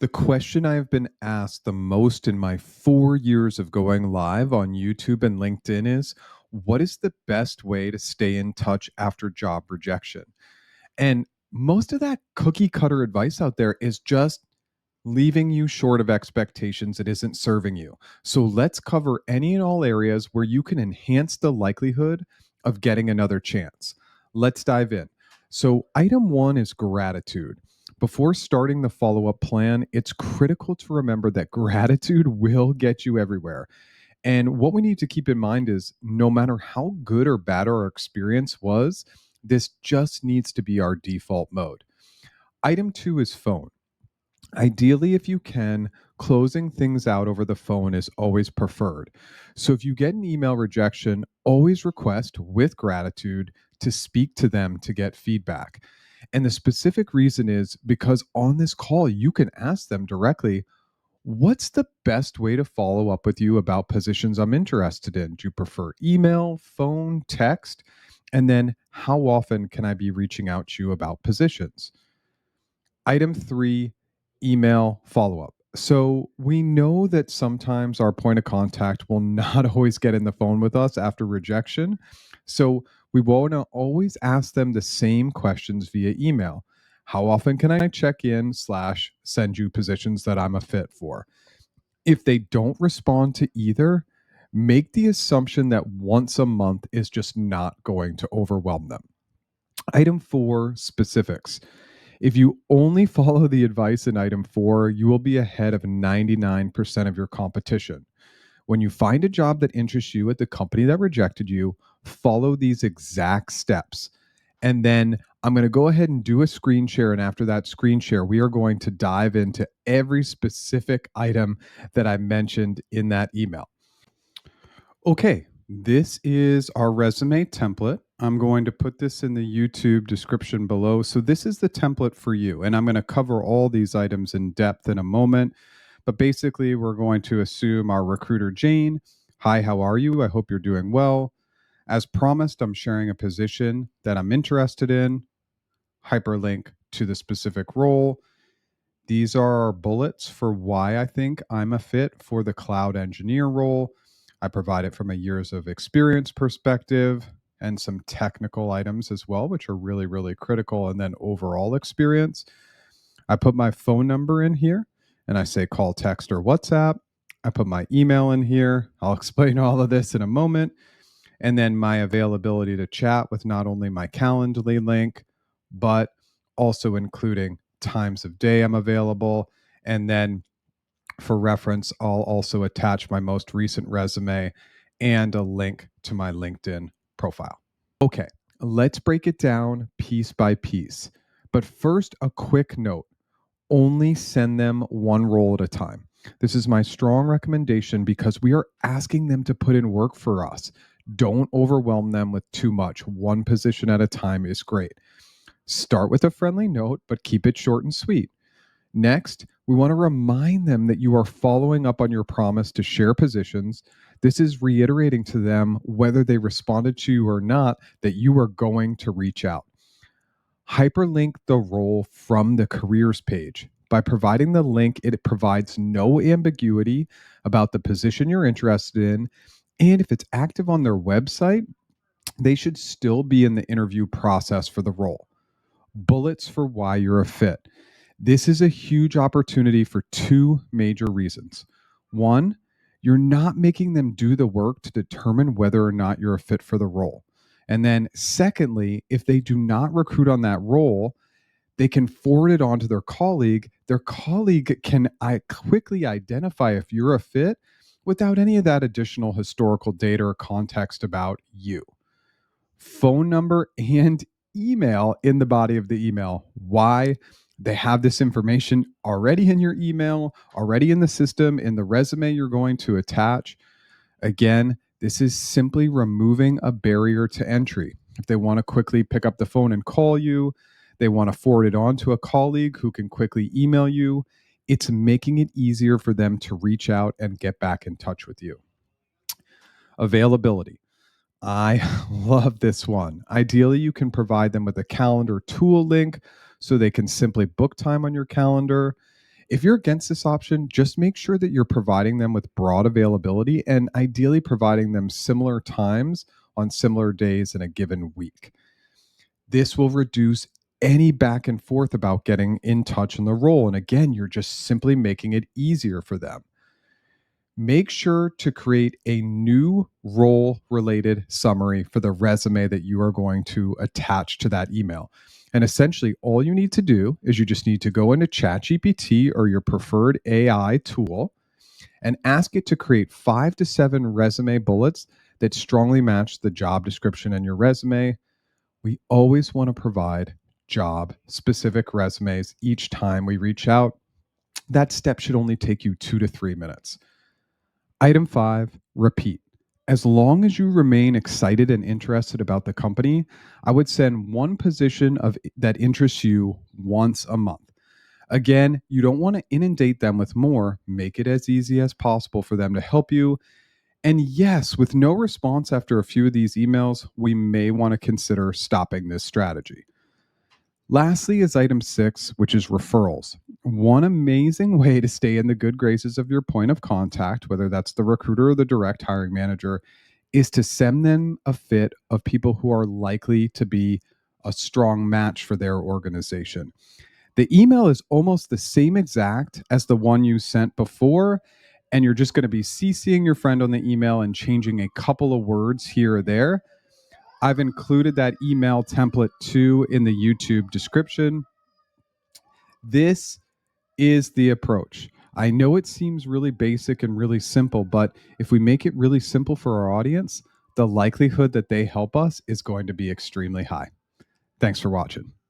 The question I have been asked the most in my 4 years of going live on YouTube and LinkedIn is, what is the best way to stay in touch after job rejection? And most of that cookie cutter advice out there is just leaving you short of expectations. It isn't serving you. So let's cover any and all areas where you can enhance the likelihood of getting another chance. Let's dive in. So, item one is gratitude. Before starting the follow up plan, it's critical to remember that gratitude will get you everywhere. And what we need to keep in mind is no matter how good or bad our experience was, this just needs to be our default mode. Item two is phone. Ideally, if you can, closing things out over the phone is always preferred. So if you get an email rejection, always request with gratitude to speak to them to get feedback. And the specific reason is because on this call, you can ask them directly, what's the best way to follow up with you about positions I'm interested in? Do you prefer email, phone, text? And then how often can I be reaching out to you about positions? Item three, email follow up. So we know that sometimes our point of contact will not always get in the phone with us after rejection. So we want to always ask them the same questions via email. How often can I check in slash send you positions that I'm a fit for? If they don't respond to either, make the assumption that once a month is just not going to overwhelm them. Item four, specifics. If you only follow the advice in item four, you will be ahead of 99% of your competition. When you find a job that interests you at the company that rejected you, follow these exact steps. And then I'm going to go ahead and do a screen share. And after that screen share, we are going to dive into every specific item that I mentioned in that email. Okay, this is our resume template. I'm going to put this in the YouTube description below. So this is the template for you. And I'm going to cover all these items in depth in a moment. But basically, we're going to assume our recruiter, Jane. Hi, how are you? I hope you're doing well. As promised, I'm sharing a position that I'm interested in, hyperlink to the specific role. These are our bullets for why I think I'm a fit for the cloud engineer role. I provide it from a years of experience perspective and some technical items as well, which are really, really critical. And then overall experience. I put my phone number in here and I say call, text, or WhatsApp. I put my email in here. I'll explain all of this in a moment. And then my availability to chat with not only my Calendly link, but also including times of day I'm available. And then for reference, I'll also attach my most recent resume and a link to my LinkedIn profile. Okay, let's break it down piece by piece. But first, a quick note, only send them one role at a time. This is my strong recommendation because we are asking them to put in work for us. Don't overwhelm them with too much. One position at a time is great. Start with a friendly note, but keep it short and sweet. Next, we want to remind them that you are following up on your promise to share positions. This is reiterating to them, whether they responded to you or not, that you are going to reach out. Hyperlink the role from the careers page. By providing the link, it provides no ambiguity about the position you're interested in. And if it's active on their website, they should still be in the interview process for the role. Bullets for why you're a fit. This is a huge opportunity for two major reasons. One, you're not making them do the work to determine whether or not you're a fit for the role. And then, secondly, if they do not recruit on that role, they can forward it on to their colleague. Their colleague can quickly identify if you're a fit without any of that additional historical data or context about you. Phone number and email in the body of the email. Why? They have this information already in your email, already in the system, in the resume you're going to attach. Again, this is simply removing a barrier to entry. If they want to quickly pick up the phone and call you, they want to forward it on to a colleague who can quickly email you. It's making it easier for them to reach out and get back in touch with you. Availability. I love this one. Ideally, you can provide them with a calendar tool link so they can simply book time on your calendar. If you're against this option, just make sure that you're providing them with broad availability and ideally providing them similar times on similar days in a given week. This will reduce any back and forth about getting in touch in the role. And again, you're just simply making it easier for them. Make sure to create a new role related summary for the resume that you are going to attach to that email. And essentially, all you need to do is you just need to go into ChatGPT or your preferred AI tool and ask it to create 5 to 7 resume bullets that strongly match the job description in your resume. We always want to provide job specific resumes each time we reach out. That step should only take you 2 to 3 minutes. Item 5, repeat. As long as you remain excited and interested about the company, I would send one position of that interests you once a month. Again, you don't want to inundate them with more. Make it as easy as possible for them to help you. And yes, with no response after a few of these emails, we may want to consider stopping this strategy. Lastly is item 6, which is referrals. One amazing way to stay in the good graces of your point of contact, whether that's the recruiter or the direct hiring manager, is to send them a fit of people who are likely to be a strong match for their organization. The email is almost the same exact as the one you sent before, and you're just going to be CCing your friend on the email and changing a couple of words here or there. I've included that email template too in the YouTube description. This is the approach. I know it seems really basic and really simple, but if we make it really simple for our audience, the likelihood that they help us is going to be extremely high. Thanks for watching.